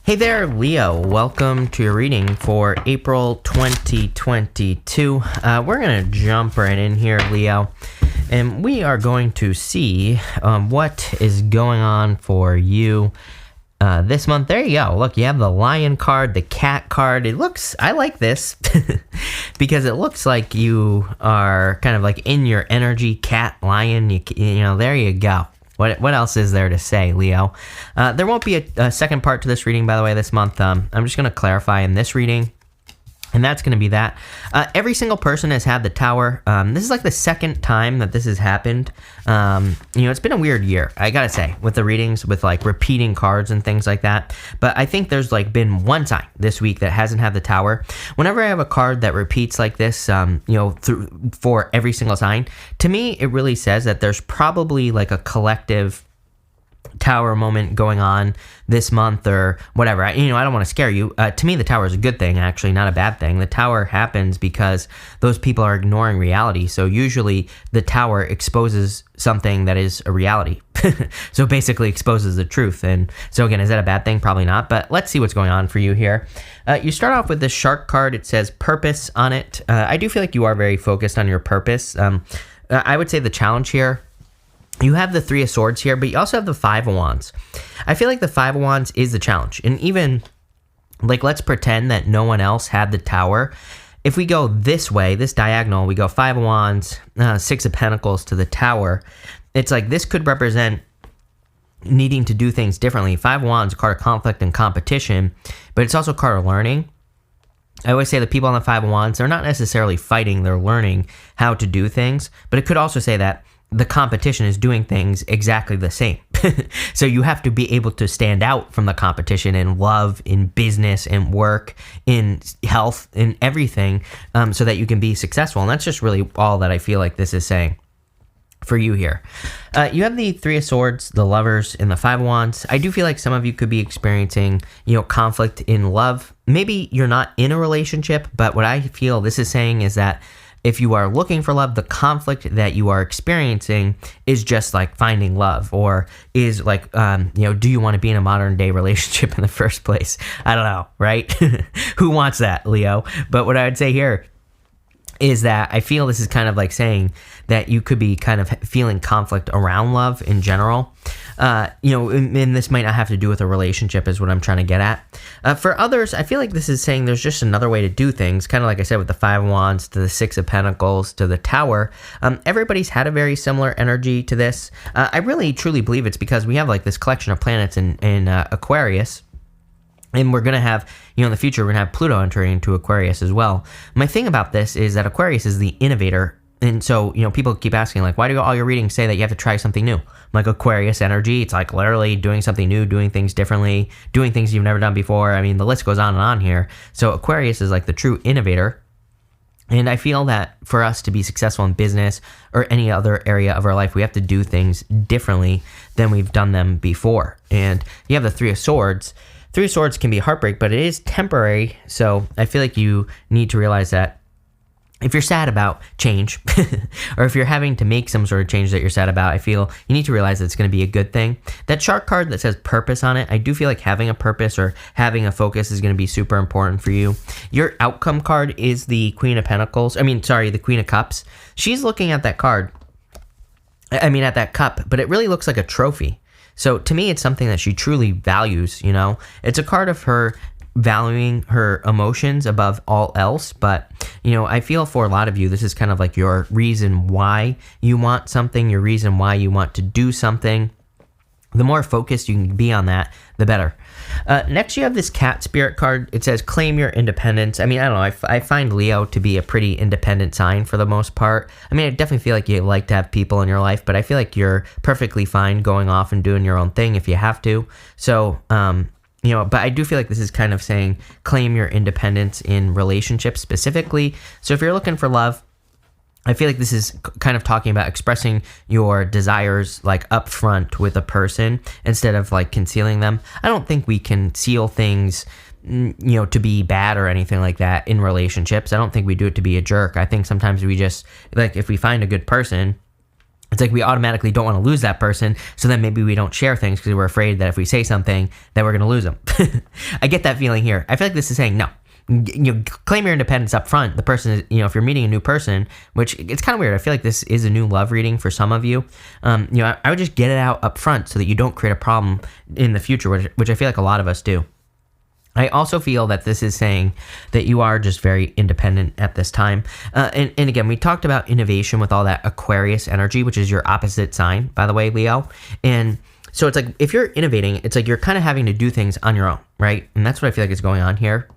Hey there, Leo. Welcome to your reading for April 2022. We're going to jump right in here, Leo, and we are going to see what is going on for you this month. There you go. Look, you have the lion card, the cat card. I like this because it looks like you are kind of like in your energy, cat, lion. You know, there you go. What else is there to say, Leo? There won't be a second part to this reading, by the way, this month. I'm just going to clarify in this reading, and that's going to be that. Every single person has had the Tower. This is like the second time that this has happened. It's been a weird year, I got to say, with the readings, with like repeating cards and things like that. But I think there's like been one sign this week that hasn't had the Tower. Whenever I have a card that repeats like this, for every single sign, to me, it really says that there's probably like a collective Tower moment going on this month or whatever. I don't want to scare you. To me, the Tower is a good thing, actually, not a bad thing. The Tower happens because those people are ignoring reality. So usually the Tower exposes something that is a reality. So basically exposes the truth. And so again, is that a bad thing? Probably not. But let's see what's going on for you here. You start off with this shark card. It says purpose on it. I do feel like you are very focused on your purpose. I would say the challenge here, you have the Three of Swords here, but you also have the Five of Wands. I feel like the Five of Wands is the challenge. And even, like, let's pretend that no one else had the Tower. If we go this way, this diagonal, we go Five of Wands, Six of Pentacles to the Tower. It's like this could represent needing to do things differently. Five of Wands, a card of conflict and competition, but it's also a card of learning. I always say the people on the Five of Wands, they're not necessarily fighting, they're learning how to do things. But it could also say that the competition is doing things exactly the same. So you have to be able to stand out from the competition in love, in business, in work, in health, in everything, so that you can be successful. And that's just really all that I feel like this is saying for you here. You have the Three of Swords, the Lovers, and the Five of Wands. I do feel like some of you could be experiencing, conflict in love. Maybe you're not in a relationship, but what I feel this is saying is that if you are looking for love, the conflict that you are experiencing is just like finding love, or is like, do you want to be in a modern day relationship in the first place? I don't know, right? Who wants that, Leo? But what I would say here is that I feel this is kind of like saying that you could be kind of feeling conflict around love in general. And this might not have to do with a relationship is what I'm trying to get at. For others, I feel like this is saying there's just another way to do things, kind of like I said with the Five of Wands to the Six of Pentacles to the Tower. Everybody's had a very similar energy to this. I really truly believe it's because we have like this collection of planets in Aquarius. And we're going to have, in the future, we're going to have Pluto entering into Aquarius as well. My thing about this is that Aquarius is the innovator. And so, people keep asking, like, why do all your readings say that you have to try something new? Like Aquarius energy, it's like literally doing something new, doing things differently, doing things you've never done before. I mean, the list goes on and on here. So Aquarius is like the true innovator. And I feel that for us to be successful in business or any other area of our life, we have to do things differently than we've done them before. And you have the Three of Swords. Three of Swords can be heartbreak, but it is temporary. So I feel like you need to realize that if you're sad about change, or if you're having to make some sort of change that you're sad about, I feel you need to realize that it's going to be a good thing. That shark card that says purpose on it, I do feel like having a purpose or having a focus is going to be super important for you. Your outcome card is the Queen of Pentacles. The Queen of Cups. She's looking at that card. At that cup, but it really looks like a trophy. So to me, it's something that she truly values, It's a card of her valuing her emotions above all else. But, I feel for a lot of you, this is kind of like your reason why you want something, your reason why you want to do something. The more focused you can be on that, the better. Next, you have this cat spirit card. It says claim your independence. I don't know. I find Leo to be a pretty independent sign for the most part. I definitely feel like you like to have people in your life, but I feel like you're perfectly fine going off and doing your own thing if you have to. So, but I do feel like this is kind of saying claim your independence in relationships specifically. So if you're looking for love, I feel like this is kind of talking about expressing your desires like up front with a person instead of like concealing them. I don't think we conceal things, to be bad or anything like that in relationships. I don't think we do it to be a jerk. I think sometimes we just, like, if we find a good person, it's like we automatically don't want to lose that person. So then maybe we don't share things because we're afraid that if we say something, that we're going to lose them. I get that feeling here. I feel like this is saying, no, claim your independence up front. The person is, if you're meeting a new person, which it's kind of weird. I feel like this is a new love reading for some of you. I would just get it out up front so that you don't create a problem in the future, which I feel like a lot of us do. I also feel that this is saying that you are just very independent at this time. And again, we talked about innovation with all that Aquarius energy, which is your opposite sign, by the way, Leo. And so it's like, if you're innovating, it's like you're kind of having to do things on your own, right? And that's what I feel like is going on here.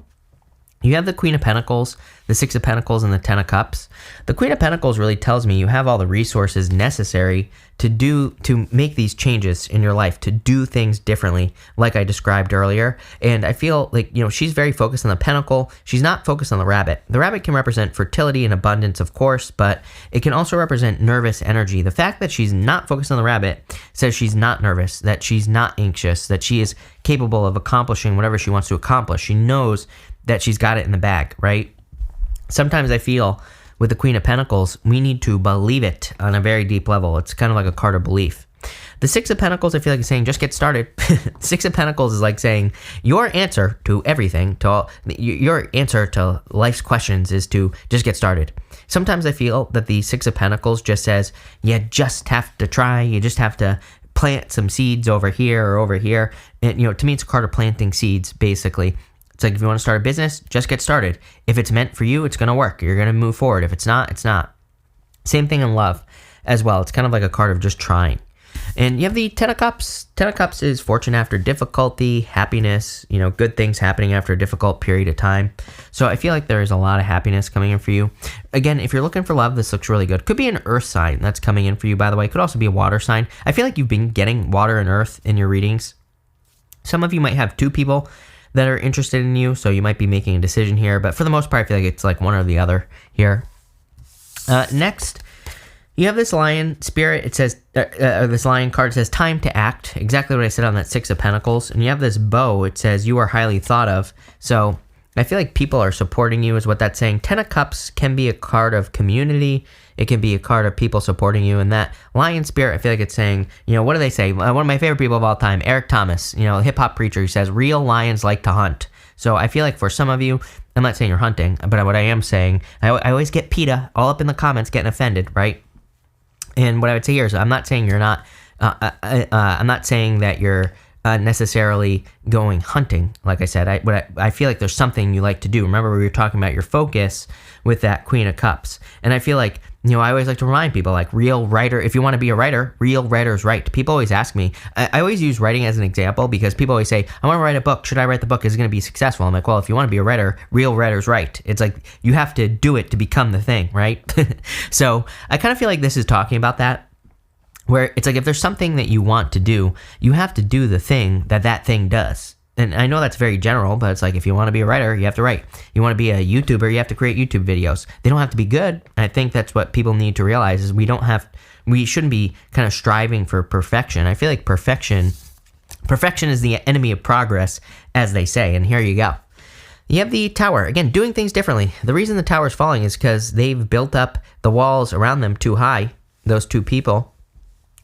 You have the Queen of Pentacles, the Six of Pentacles, and the Ten of Cups. The Queen of Pentacles really tells me you have all the resources necessary to make these changes in your life, to do things differently, like I described earlier. And I feel like, she's very focused on the pentacle. She's not focused on the rabbit. The rabbit can represent fertility and abundance, of course, but it can also represent nervous energy. The fact that she's not focused on the rabbit says she's not nervous, that she's not anxious, that she is capable of accomplishing whatever she wants to accomplish. She knows that she's got it in the bag, right? Sometimes I feel with the Queen of Pentacles, we need to believe it on a very deep level. It's kind of like a card of belief. The Six of Pentacles, I feel like is saying, just get started. Six of Pentacles is like saying, your answer to everything, your answer to life's questions is to just get started. Sometimes I feel that the Six of Pentacles just says, you just have to try, you just have to plant some seeds over here or over here. And, to me, it's a card of planting seeds, basically. It's like, if you want to start a business, just get started. If it's meant for you, it's going to work. You're going to move forward. If it's not, it's not. Same thing in love as well. It's kind of like a card of just trying. And you have the Ten of Cups. Ten of Cups is fortune after difficulty, happiness, good things happening after a difficult period of time. So I feel like there is a lot of happiness coming in for you. Again, if you're looking for love, this looks really good. Could be an earth sign that's coming in for you, by the way. Could also be a water sign. I feel like you've been getting water and earth in your readings. Some of you might have two people that are interested in you, so you might be making a decision here, but for the most part, I feel like it's like one or the other here. Next, you have this lion spirit. It says, this lion card says, time to act. Exactly what I said on that Six of Pentacles. And you have this bow. It says, you are highly thought of. So I feel like people are supporting you is what that's saying. Ten of Cups can be a card of community. It can be a card of people supporting you. And that lion spirit, I feel like it's saying, what do they say? One of my favorite people of all time, Eric Thomas, hip-hop preacher, who says, real lions like to hunt. So I feel like for some of you, I'm not saying you're hunting, but what I am saying, I always get PETA all up in the comments getting offended, right? And what I would say here is, I'm not saying you're not, I'm not saying that you're necessarily going hunting. Like I said, I feel like there's something you like to do. Remember, we were talking about your focus with that Queen of Cups. And I feel like, I always like to remind people, like, real writer, if you want to be a writer, real writers write. People always ask me, I always use writing as an example because people always say, I want to write a book. Should I write the book? Is it going to be successful? I'm like, well, if you want to be a writer, real writers write. It's like, you have to do it to become the thing, right? So I kind of feel like this is talking about that, where it's like, if there's something that you want to do, you have to do the thing that thing does. And I know that's very general, but it's like, if you want to be a writer, you have to write. You want to be a YouTuber, you have to create YouTube videos. They don't have to be good. And I think that's what people need to realize is we shouldn't be kind of striving for perfection. I feel like perfection is the enemy of progress, as they say. And here you go. You have the Tower. Again, doing things differently. The reason the Tower's falling is because they've built up the walls around them too high, those two people.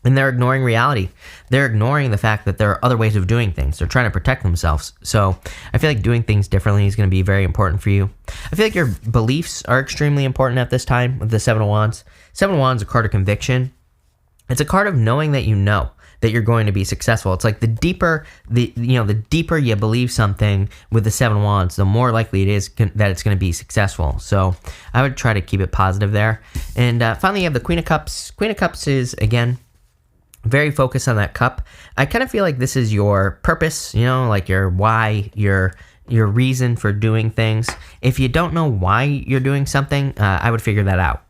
And they're ignoring reality. They're ignoring the fact that there are other ways of doing things. They're trying to protect themselves. So I feel like doing things differently is going to be very important for you. I feel like your beliefs are extremely important at this time with the Seven of Wands. Seven of Wands is a card of conviction. It's a card of knowing that you know that you're going to be successful. It's like the deeper you believe something with the Seven of Wands, the more likely it is that it's going to be successful. So I would try to keep it positive there. And finally, you have the Queen of Cups. Queen of Cups is, again, very focused on that cup. I kind of feel like this is your purpose, like your why, your reason for doing things. If you don't know why you're doing something, I would figure that out.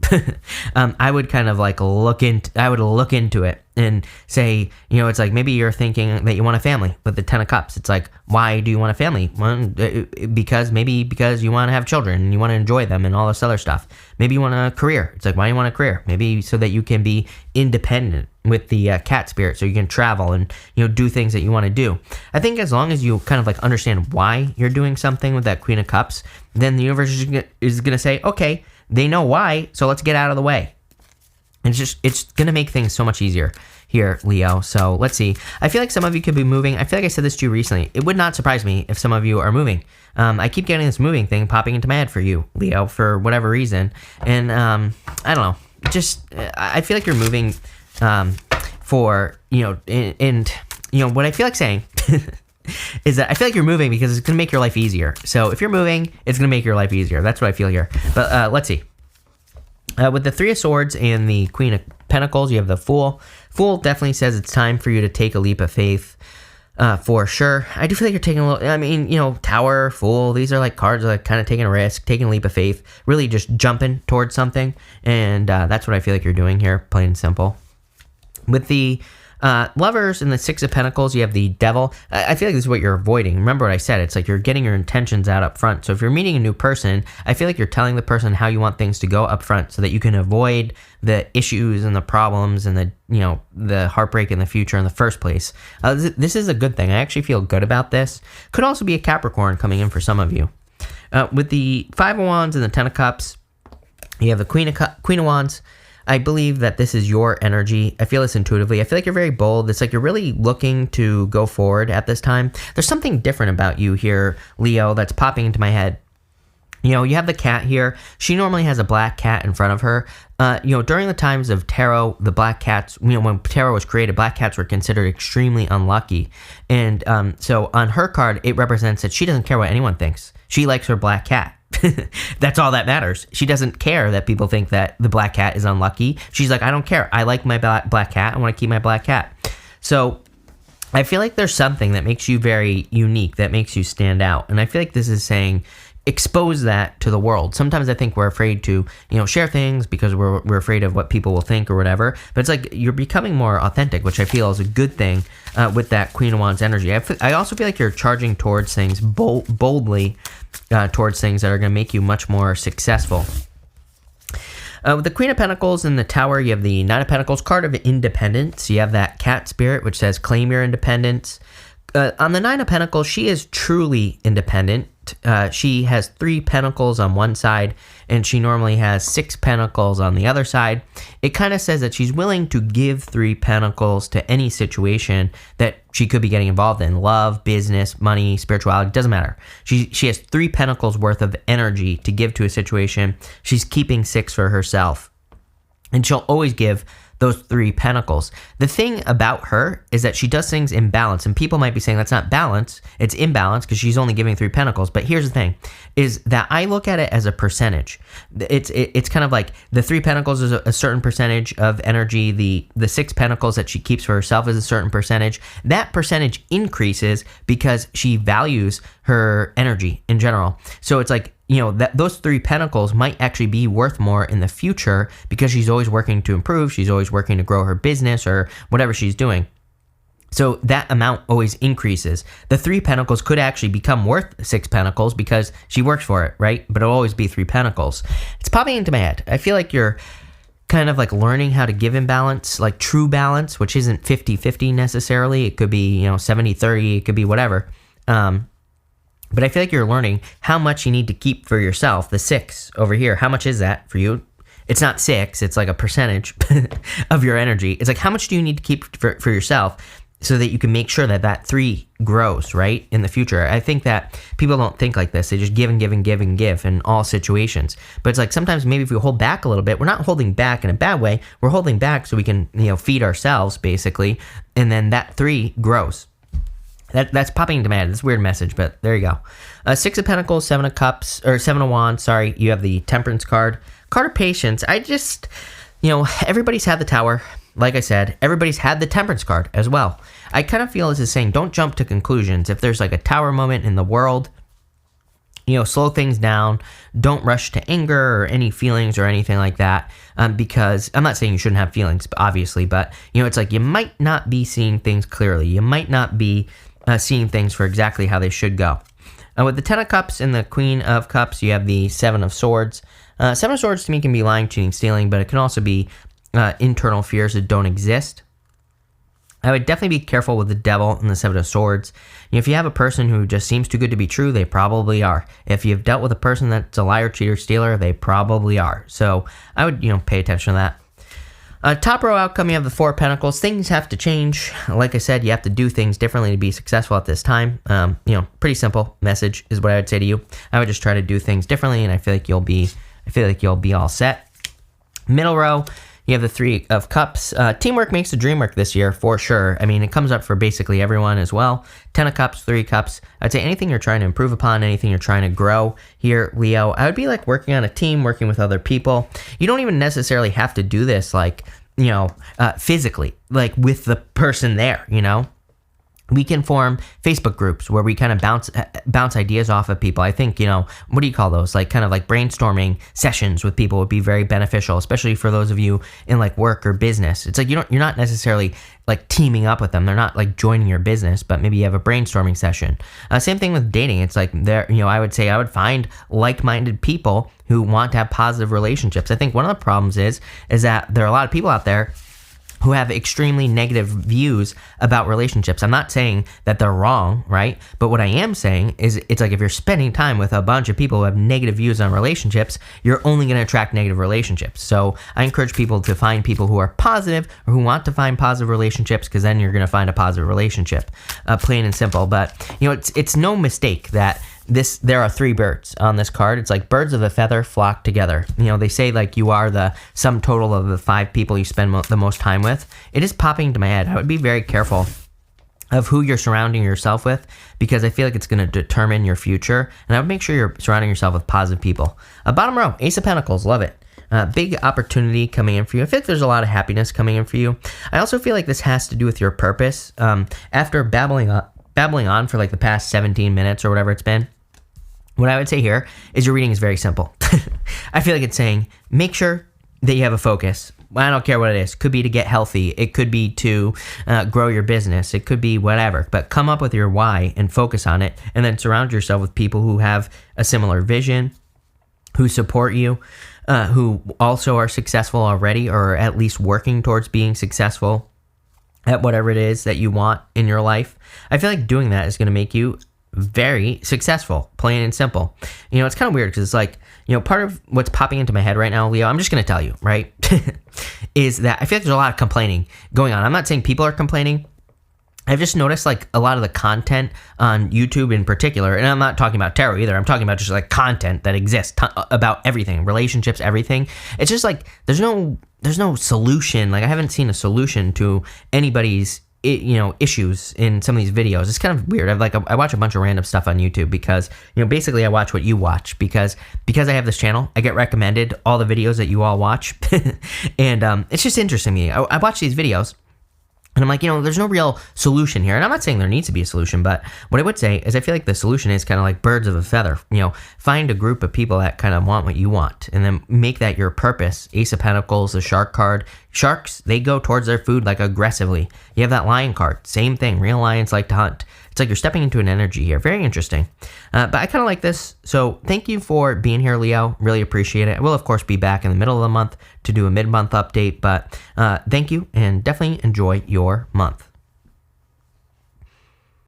I would kind of like look into it and say, it's like, maybe you're thinking that you want a family with the Ten of Cups. It's like, why do you want a family? Well, because you want to have children and you want to enjoy them and all this other stuff. Maybe you want a career. It's like, why do you want a career? Maybe so that you can be independent with the cat spirit, so you can travel and do things that you want to do. I think as long as you kind of like understand why you're doing something with that Queen of Cups, then the universe is going to say, okay, they know why, so let's get out of the way. it's going to make things so much easier here, Leo. So let's see. I feel like some of you could be moving. I feel like I said this to you recently. It would not surprise me if some of you are moving. I keep getting this moving thing popping into my head for you, Leo, for whatever reason. And I don't know. Just I feel like you're moving for, and what I feel like saying is that I feel like you're moving because it's going to make your life easier. So if you're moving, it's going to make your life easier. That's what I feel here. But let's see. With the Three of Swords and the Queen of Pentacles, you have the Fool. Fool definitely says it's time for you to take a leap of faith, for sure. I do feel like you're taking a little, Tower, Fool, these are like cards like kind of taking a risk, taking a leap of faith, really just jumping towards something. And that's what I feel like you're doing here, plain and simple. With the Lovers and the Six of Pentacles, you have the Devil. I feel like this is what you're avoiding. Remember what I said. It's like you're getting your intentions out up front. So if you're meeting a new person, I feel like you're telling the person how you want things to go up front so that you can avoid the issues and the problems and the heartbreak in the future in the first place. This is a good thing. I actually feel good about this. Could also be a Capricorn coming in for some of you. With the Five of Wands and the Ten of Cups, you have the Queen of Wands. I believe that this is your energy. I feel this intuitively. I feel like you're very bold. It's like you're really looking to go forward at this time. There's something different about you here, Leo, that's popping into my head. You have the cat here. She normally has a black cat in front of her. During the times of tarot, the black cats, when tarot was created, black cats were considered extremely unlucky. And so on her card, it represents that she doesn't care what anyone thinks. She likes her black cat. That's all that matters. She doesn't care that people think that the black cat is unlucky. She's like, I don't care. I like my black cat. I want to keep my black cat. So I feel like there's something that makes you very unique, that makes you stand out. And I feel like this is saying, expose that to the world. Sometimes I think we're afraid to, share things because we're afraid of what people will think or whatever. But it's like you're becoming more authentic, which I feel is a good thing with that Queen of Wands energy. I also feel like you're charging towards things boldly, towards things that are going to make you much more successful. With the Queen of Pentacles and the Tower, you have the Nine of Pentacles, card of independence. You have that cat spirit, which says claim your independence. On the Nine of Pentacles, she is truly independent. She has 3 pentacles on one side, and she normally has 6 pentacles on the other side. It kind of says that she's willing to give 3 pentacles to any situation that she could be getting involved in. Love, business, money, spirituality, doesn't matter. She has 3 pentacles worth of energy to give to a situation. She's keeping 6 for herself. And she'll always give those 3 pentacles. The thing about her is that she does things in balance, and people might be saying that's not balance, it's imbalance because she's only giving 3 pentacles. But here's the thing, is that I look at it as a percentage. It's kind of like the 3 pentacles is a certain percentage of energy, the 6 pentacles that she keeps for herself is a certain percentage. That percentage increases because she values her energy in general. So it's like, those 3 pentacles might actually be worth more in the future because she's always working to improve. She's always working to grow her business or whatever she's doing. So that amount always increases. The 3 pentacles could actually become worth 6 pentacles because she works for it, right? But it'll always be 3 pentacles. It's popping into my head. I feel like you're kind of like learning how to give in balance, like true balance, which isn't 50-50 necessarily. It could be, 70-30. It could be whatever. But I feel like you're learning how much you need to keep for yourself. The 6 over here, how much is that for you? It's not 6, it's like a percentage of your energy. It's like, how much do you need to keep for yourself so that you can make sure that 3 grows, right, in the future? I think that people don't think like this. They just give and give and give and give in all situations. But it's like sometimes maybe if we hold back a little bit, we're not holding back in a bad way. We're holding back so we can, feed ourselves, basically. And then that 3 grows. That's popping into my head. It's a weird message, but there you go. 6 of Pentacles, 7 of Cups, or 7 of Wands, sorry. You have the Temperance card. Card of Patience. I just, everybody's had the Tower. Like I said, everybody's had the Temperance card as well. I kind of feel this is saying don't jump to conclusions. If there's like a Tower moment in the world, slow things down. Don't rush to anger or any feelings or anything like that. Because I'm not saying you shouldn't have feelings, obviously, but, it's like you might not be seeing things clearly. You might not be seeing things for exactly how they should go. With the 10 of Cups and the Queen of Cups, you have the 7 of Swords. 7 of Swords to me can be lying, cheating, stealing, but it can also be internal fears that don't exist. I would definitely be careful with the Devil and the 7 of Swords. If you have a person who just seems too good to be true, they probably are. If you've dealt with a person that's a liar, cheater, stealer, they probably are. So I would, pay attention to that. Top row outcome, you have the Four of Pentacles. Things have to change. Like I said, you have to do things differently to be successful at this time. Pretty simple message is what I would say to you. I would just try to do things differently, and I feel like you'll be all set. Middle row, you have the Three of Cups. Teamwork makes the dream work this year, for sure. I mean, it comes up for basically everyone as well. 10 of Cups, 3 Cups. I'd say anything you're trying to improve upon, anything you're trying to grow here, Leo, I would be like working on a team, working with other people. You don't even necessarily have to do this like, physically, like with the person there, We can form Facebook groups where we kind of bounce ideas off of people. I think, what do you call those? Like kind of like brainstorming sessions with people would be very beneficial, especially for those of you in like work or business. It's like you're not necessarily like teaming up with them. They're not like joining your business, but maybe you have a brainstorming session. Same thing with dating. It's like I would say I would find like-minded people who want to have positive relationships. I think one of the problems is that there are a lot of people out there who have extremely negative views about relationships. I'm not saying that they're wrong, right? But what I am saying is it's like if you're spending time with a bunch of people who have negative views on relationships, you're only going to attract negative relationships. So I encourage people to find people who are positive or who want to find positive relationships, because then you're going to find a positive relationship, plain and simple. But, it's no mistake that there are 3 birds on this card. It's like birds of a feather flock together. They say like you are the sum total of the 5 people you spend the most time with. It is popping into my head. I would be very careful of who you're surrounding yourself with, because I feel like it's going to determine your future. And I would make sure you're surrounding yourself with positive people. Bottom row, Ace of Pentacles. Love it. Big opportunity coming in for you. I feel like there's a lot of happiness coming in for you. I also feel like this has to do with your purpose. After babbling on for like the past 17 minutes or whatever it's been, what I would say here is your reading is very simple. I feel like it's saying, make sure that you have a focus. I don't care what it is. Could be to get healthy. It could be to grow your business. It could be whatever. But come up with your why and focus on it. And then surround yourself with people who have a similar vision, who support you, who also are successful already, or at least working towards being successful at whatever it is that you want in your life. I feel like doing that is going to make you very successful, plain and simple. It's kind of weird because it's like, part of what's popping into my head right now, Leo, I'm just going to tell you, right, is that I feel like there's a lot of complaining going on. I'm not saying people are complaining. I've just noticed like a lot of the content on YouTube in particular, and I'm not talking about tarot either. I'm talking about just like content that exists about everything, relationships, everything. It's just like there's no solution. Like I haven't seen a solution to anybody's issues in some of these videos. It's kind of weird. I watch a bunch of random stuff on YouTube because, basically I watch what you watch because I have this channel. I get recommended all the videos that you all watch. And it's just interesting to me. I watch these videos and I'm like, there's no real solution here. And I'm not saying there needs to be a solution, but what I would say is I feel like the solution is kind of like birds of a feather. Find a group of people that kind of want what you want and then make that your purpose. Ace of Pentacles, the Shark card. Sharks, they go towards their food like aggressively. You have that Lion card. Same thing. Real lions like to hunt. It's like you're stepping into an energy here. Very interesting. But I kind of like this. So thank you for being here, Leo. Really appreciate it. I will, of course, be back in the middle of the month to do a mid-month update. But thank you and definitely enjoy your month.